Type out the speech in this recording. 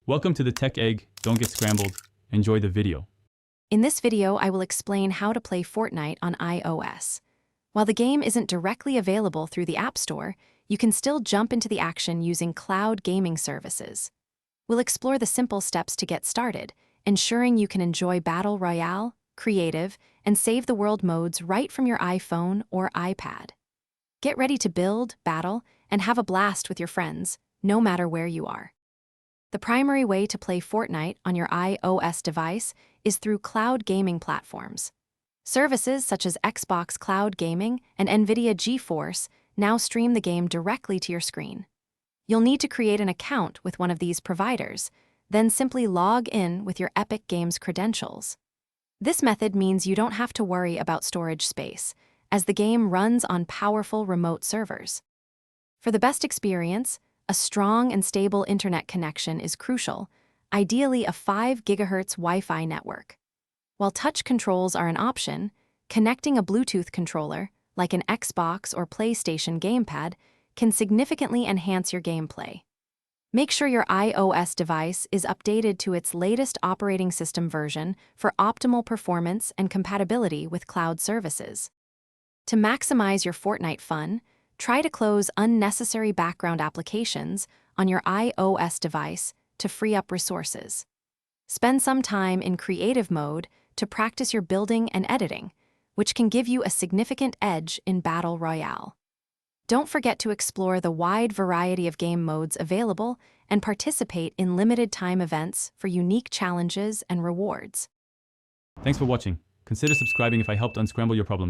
Welcome to the Tech Egg. Don't get scrambled. Enjoy the video. In this video, I will explain how to play Fortnite on iOS. While the game isn't directly available through the App Store, you can still jump into the action using cloud gaming services. We'll explore the simple steps to get started, ensuring you can enjoy Battle Royale, Creative, and Save the World modes right from your iPhone or iPad. Get ready to build, battle, and have a blast with your friends, no matter where you are. The primary way to play Fortnite on your iOS device is through cloud gaming platforms. Services such as Xbox Cloud Gaming and NVIDIA GeForce now stream the game directly to your screen. You'll need to create an account with one of these providers, then simply log in with your Epic Games credentials. This method means you don't have to worry about storage space, as the game runs on powerful remote servers. For the best experience, a strong and stable internet connection is crucial, ideally a 5 GHz Wi-Fi network. While touch controls are an option, connecting a Bluetooth controller, like an Xbox or PlayStation gamepad, can significantly enhance your gameplay. Make sure your iOS device is updated to its latest operating system version for optimal performance and compatibility with cloud services. To maximize your Fortnite fun, try to close unnecessary background applications on your iOS device to free up resources. Spend some time in creative mode to practice your building and editing, which can give you a significant edge in Battle Royale. Don't forget to explore the wide variety of game modes available and participate in limited-time events for unique challenges and rewards. Thanks for watching. Consider subscribing if I helped unscramble your problems.